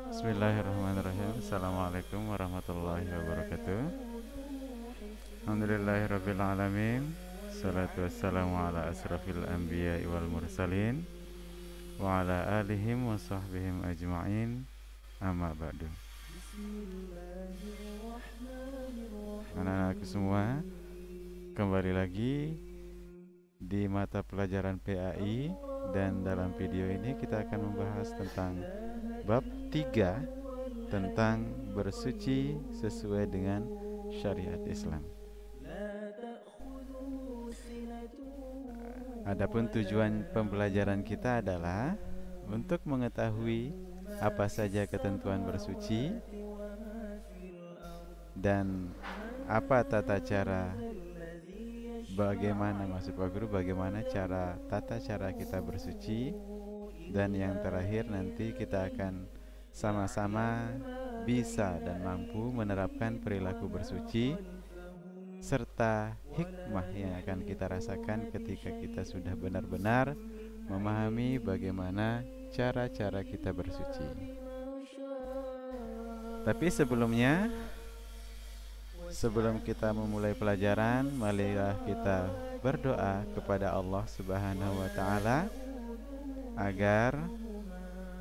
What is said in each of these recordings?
Bismillahirrahmanirrahim. Assalamualaikum warahmatullahi wabarakatuh. Alhamdulillahirabbil alamin. Salatu wassalamu ala asrafil anbiya'i wal mursalin wa ala alihim wa sahbihim ajma'in. Amma ba'du. Anak-anakku semua, kembali lagi di mata pelajaran PAI, dan dalam video ini kita akan membahas tentang bab 3 tentang bersuci sesuai dengan syariat Islam. Adapun tujuan pembelajaran kita adalah untuk mengetahui apa saja ketentuan bersuci dan apa tata cara, bagaimana tata cara kita bersuci, dan yang terakhir nanti kita akan sama-sama bisa dan mampu menerapkan perilaku bersuci serta hikmah yang akan kita rasakan ketika kita sudah benar-benar memahami bagaimana cara-cara kita bersuci. Tapi sebelum kita memulai pelajaran, marilah kita berdoa kepada Allah Subhanahu wa taala agar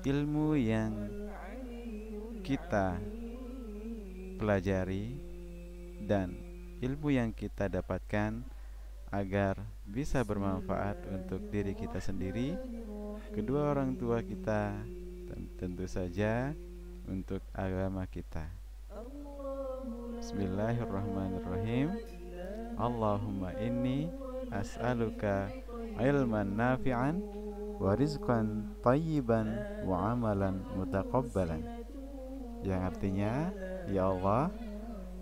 ilmu yang kita pelajari dan ilmu yang kita dapatkan agar bisa bermanfaat untuk diri kita sendiri, kedua orang tua kita, dan tentu saja untuk agama kita. Bismillahirrahmanirrahim. Allahumma inni as'aluka ilman nafi'an wa rizqan tayyiban wa amalan mutaqabbalan. Yang artinya, ya Allah,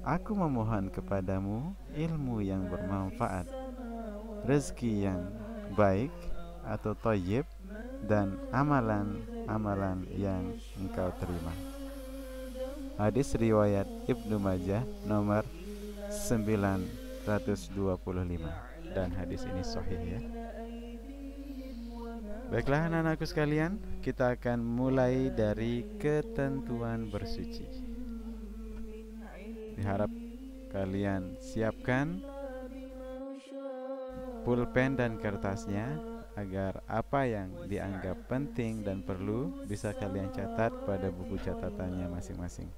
aku memohon kepadamu ilmu yang bermanfaat, rezeki yang baik atau thayyib, dan amalan-amalan yang engkau terima. Hadis riwayat Ibnu Majah nomor 925, dan hadis ini sahih ya. Baiklah anak-anakku sekalian, kita akan mulai dari ketentuan bersuci. Diharap kalian siapkan pulpen dan kertasnya agar apa yang dianggap penting dan perlu bisa kalian catat pada buku catatannya masing-masing.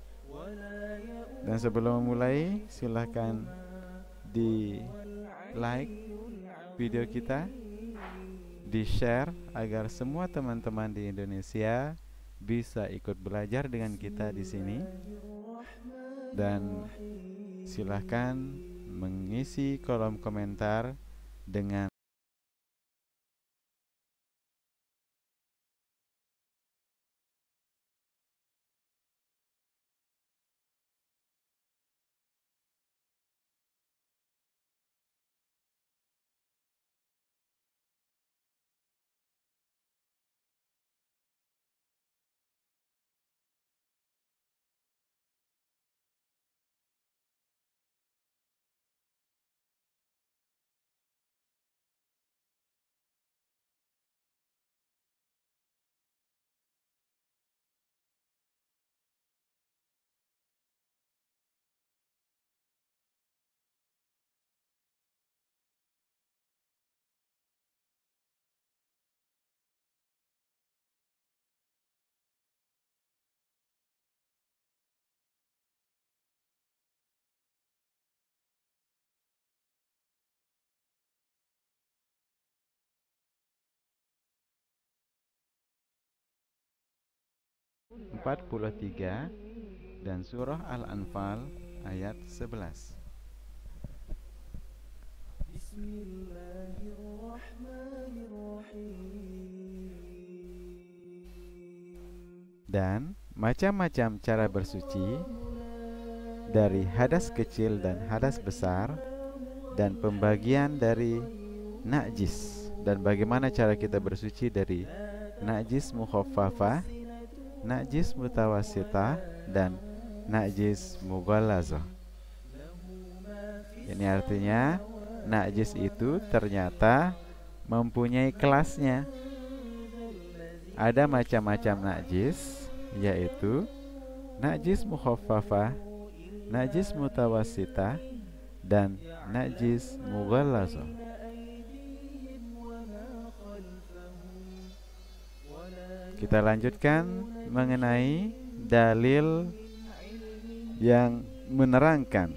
Dan sebelum memulai, silahkan di like video kita, di share agar semua teman-teman di Indonesia bisa ikut belajar dengan kita di sini. Dan silahkan mengisi kolom komentar dengan (43) dan surah Al-Anfal ayat 11. Dan macam-macam cara bersuci, dari hadas kecil dan hadas besar, dan pembagian dari najis, dan bagaimana cara kita bersuci dari najis mukhaffafah, najis mutawassitah, dan najis mughallazah. Ini artinya najis itu ternyata mempunyai kelasnya. ada macam-macam najis, yaitu najis mukhaffafah, najis mutawassitah, dan najis mughallazah. Kita lanjutkan mengenai dalil yang menerangkan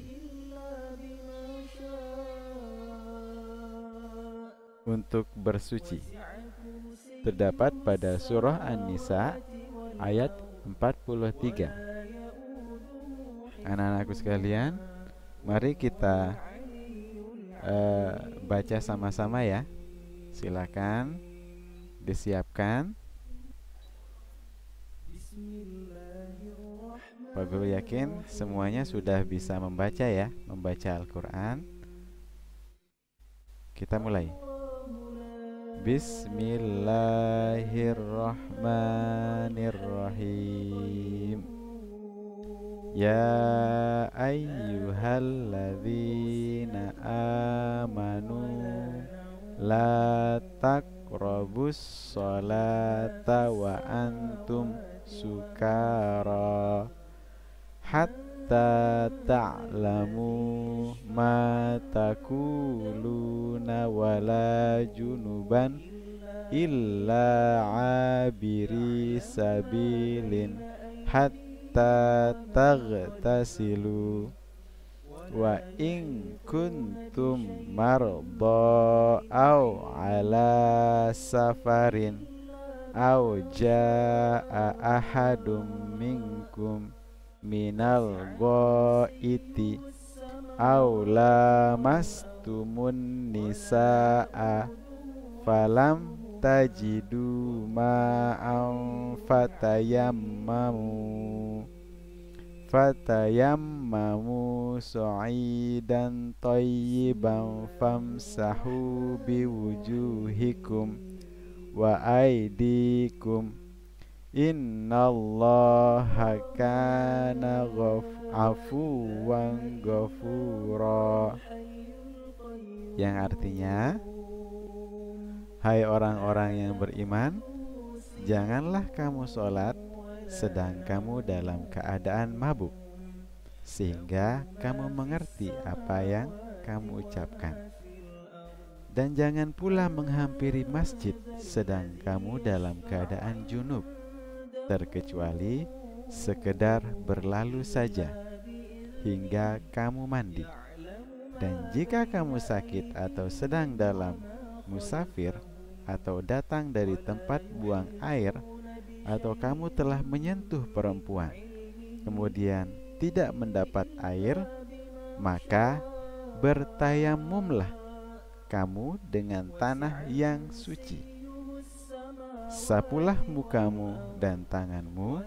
untuk bersuci. Terdapat pada surah An-Nisa ayat 43. Anak-anakku sekalian, mari kita baca sama-sama ya. Silakan disiapkan. Pak Guru yakin semuanya sudah bisa membaca ya, membaca Al-Quran. Kita mulai. Bismillahirrahmanirrahim. Ya ayyuhalladzina amanu la taqrabus sholata wa antum sukara hatta ta'lamu ma taquluna wala junuban illa abiri sabilin hatta taghtasilu wa in kuntum marda aw ala safarin aw jaa ahadum minkum minal ghaiti aw lamastumun nisaa falam tajidu ma'an fatayammamu su'idan tayyiban famsahu biwujuhikum wa aydikum innallaha kana afuwan ghafura, yang artinya, hai orang-orang yang beriman, janganlah kamu sholat sedang kamu dalam keadaan mabuk, sehingga kamu mengerti apa yang kamu ucapkan. Dan jangan pula menghampiri masjid sedang kamu dalam keadaan junub, terkecuali sekedar berlalu saja hingga kamu mandi. Dan jika kamu sakit atau sedang dalam musafir atau datang dari tempat buang air, atau kamu telah menyentuh perempuan kemudian tidak mendapat air, maka bertayamumlah kamu dengan tanah yang suci. Sapulah mukamu dan tanganmu,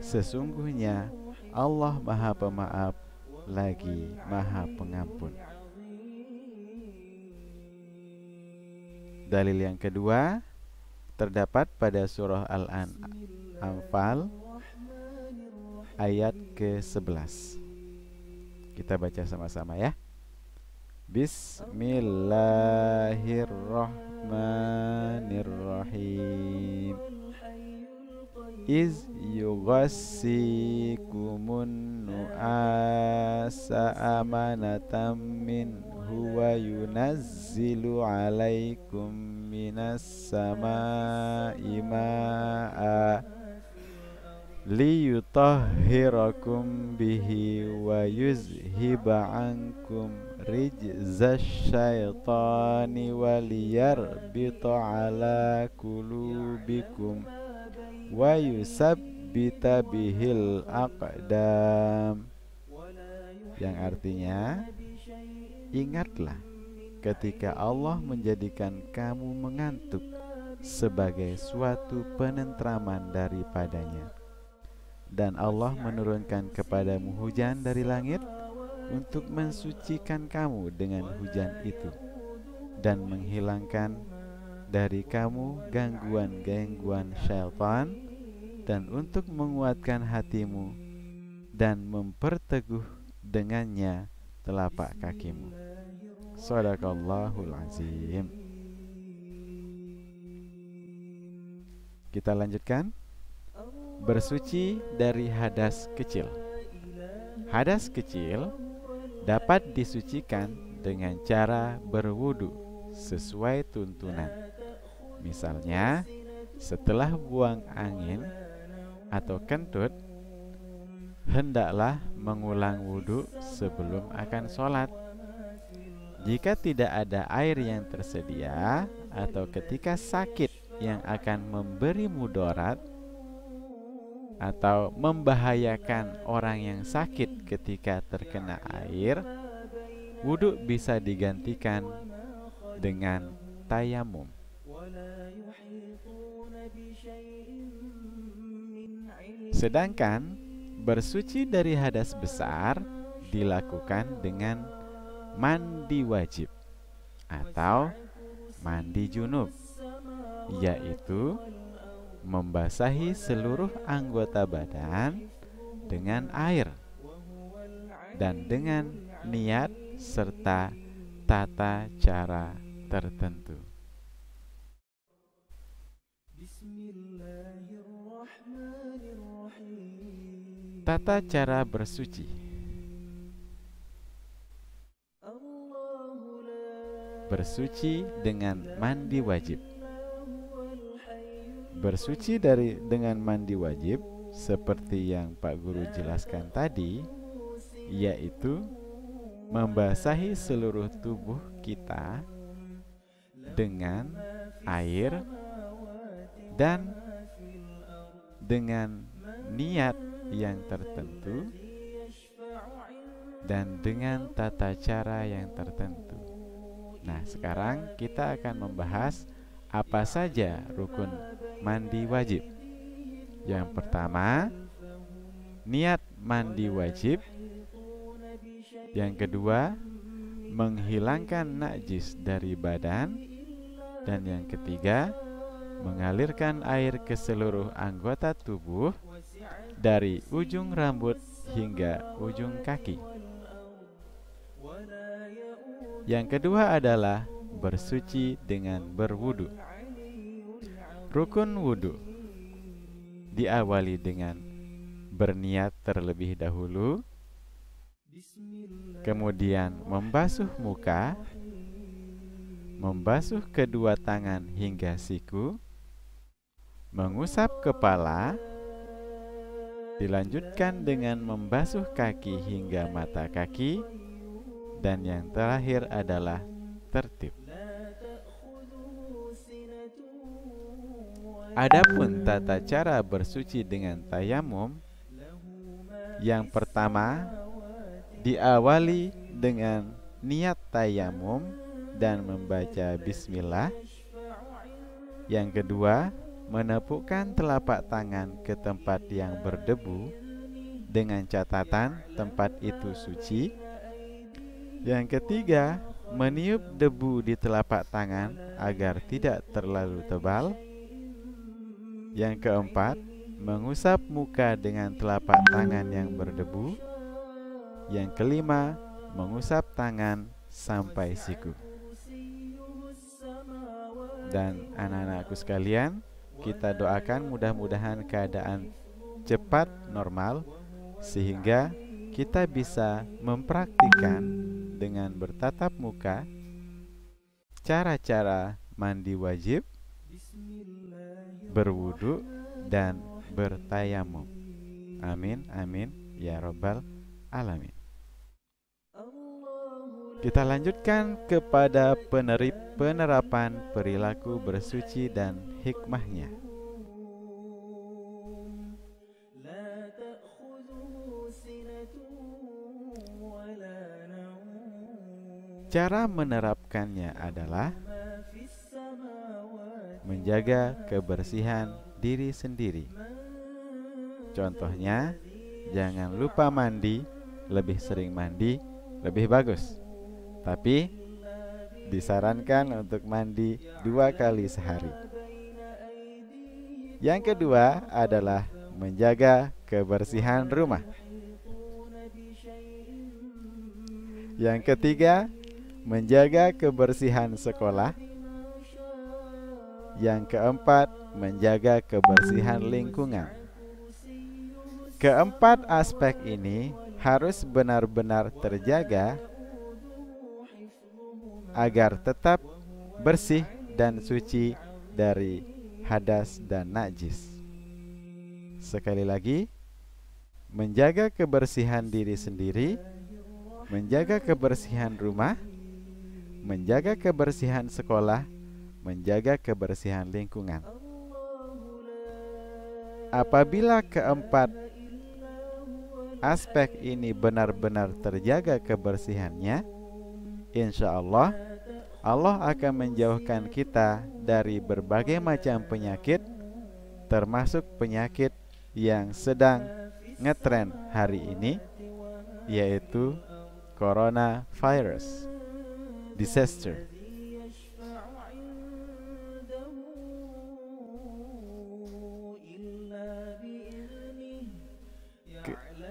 sesungguhnya Allah Maha Pemaaf lagi Maha Pengampun. Dalil yang kedua terdapat pada surah Al-Anfal ayat ke-11. Kita baca sama-sama ya. Bismillahirrahmanirrahim. Iz yughassikumun nu'asa amanatan minhu wa yunazzilu alaikum minas samai ma'a liyutahhirakum bihi wa yuzhiba ankum rijzash syaitani wa liyarbita ala kulubikum wa yusabbita bihil aqdam, yang artinya, ingatlah ketika Allah menjadikan kamu mengantuk sebagai suatu penentraman daripadanya, dan Allah menurunkan kepadamu hujan dari langit untuk mensucikan kamu dengan hujan itu dan menghilangkan dari kamu gangguan-gangguan syaitan, dan untuk menguatkan hatimu dan memperteguh dengannya telapak kakimu. Shadaqallahul azim. Kita lanjutkan. Bersuci dari hadas kecil. Hadas kecil dapat disucikan dengan cara berwudu sesuai tuntunan. Misalnya, setelah buang angin atau kentut, hendaklah mengulang wudu sebelum akan sholat. Jika tidak ada air yang tersedia atau ketika sakit yang akan memberi mudarat atau membahayakan orang yang sakit ketika terkena air, wudu bisa digantikan dengan tayamum. Sedangkan bersuci dari hadas besar dilakukan dengan mandi wajib atau mandi junub, yaitu membasahi seluruh anggota badan dengan air dan dengan niat serta tata cara tertentu. Tata cara bersuci. Bersuci dengan mandi wajib. Bersuci dengan mandi wajib seperti yang Pak Guru jelaskan tadi, yaitu membasahi seluruh tubuh kita dengan air dan dengan niat yang tertentu dan dengan tata cara yang tertentu. Nah, sekarang kita akan membahas apa saja rukun mandi wajib. Yang pertama, niat mandi wajib. Yang kedua, menghilangkan najis dari badan. Dan yang ketiga, mengalirkan air ke seluruh anggota tubuh dari ujung rambut hingga ujung kaki. Yang kedua adalah bersuci dengan berwudu. Rukun wudu diawali dengan berniat terlebih dahulu, kemudian membasuh muka, membasuh kedua tangan hingga siku, mengusap kepala, dilanjutkan dengan membasuh kaki hingga mata kaki, dan yang terakhir adalah tertib. Adapun tata cara bersuci dengan tayamum, yang pertama diawali dengan niat tayamum dan membaca bismillah. Yang kedua, menepukkan telapak tangan ke tempat yang berdebu dengan catatan tempat itu suci. Yang ketiga, meniup debu di telapak tangan agar tidak terlalu tebal. Yang keempat, mengusap muka dengan telapak tangan yang berdebu. Yang kelima, mengusap tangan sampai siku. Dan anak-anakku sekalian, kita doakan mudah-mudahan keadaan cepat normal sehingga kita bisa mempraktikkan dengan bertatap muka cara-cara mandi wajib, berwudu, dan bertayamum. Amin, amin, ya Rabbal Alamin. Kita lanjutkan kepada penerapan perilaku bersuci dan hikmahnya. Cara menerapkannya adalah menjaga kebersihan diri sendiri. Contohnya, jangan lupa mandi, lebih sering mandi, lebih bagus. Tapi, disarankan untuk mandi 2 kali sehari. Yang kedua adalah menjaga kebersihan rumah. Yang ketiga, menjaga kebersihan sekolah. Yang keempat, menjaga kebersihan lingkungan. Keempat aspek ini harus benar-benar terjaga agar tetap bersih dan suci dari hadas dan najis. Sekali lagi, menjaga kebersihan diri sendiri, menjaga kebersihan rumah, menjaga kebersihan sekolah, menjaga kebersihan lingkungan. Apabila keempat aspek ini benar-benar terjaga kebersihannya, insya Allah, Allah akan menjauhkan kita dari berbagai macam penyakit, termasuk penyakit yang sedang ngetren hari ini, yaitu coronavirus disaster.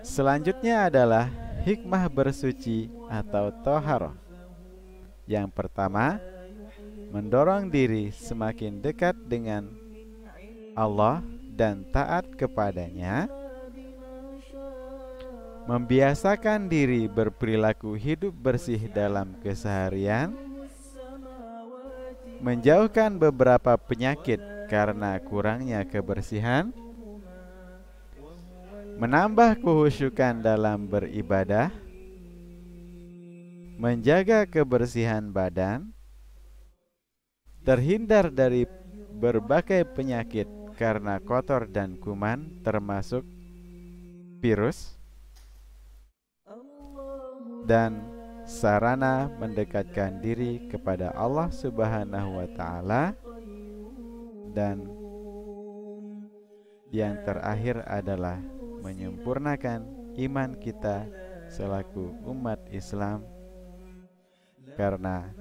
Selanjutnya adalah hikmah bersuci atau toharoh. Yang pertama, mendorong diri semakin dekat dengan Allah dan taat kepadanya, membiasakan diri berperilaku hidup bersih dalam keseharian, menjauhkan beberapa penyakit karena kurangnya kebersihan, menambah kehusyukan dalam beribadah, menjaga kebersihan badan, terhindar dari berbagai penyakit karena kotor dan kuman termasuk virus, dan sarana mendekatkan diri kepada Allah Subhanahu wa Ta'ala. Dan yang terakhir adalah menyempurnakan iman kita selaku umat Islam, karena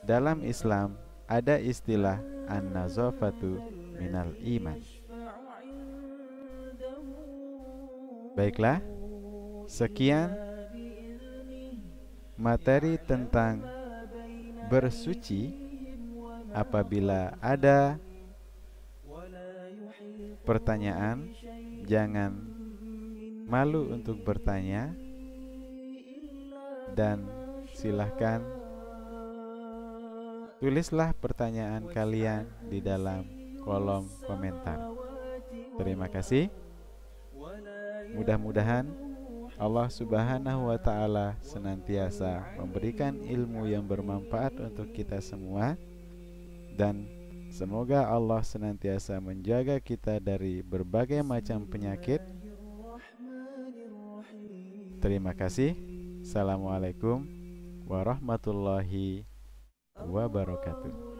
dalam Islam ada istilah an-nazafatu minal iman. Baiklah, sekian materi tentang bersuci. Apabila ada pertanyaan, jangan malu untuk bertanya, dan silahkan tulislah pertanyaan kalian di dalam kolom komentar. Terima kasih. Mudah-mudahan Allah Subhanahu wa Ta'ala senantiasa memberikan ilmu yang bermanfaat untuk kita semua, dan semoga Allah senantiasa menjaga kita dari berbagai macam penyakit. Terima kasih. Assalamualaikum warahmatullahi wabarakatuh.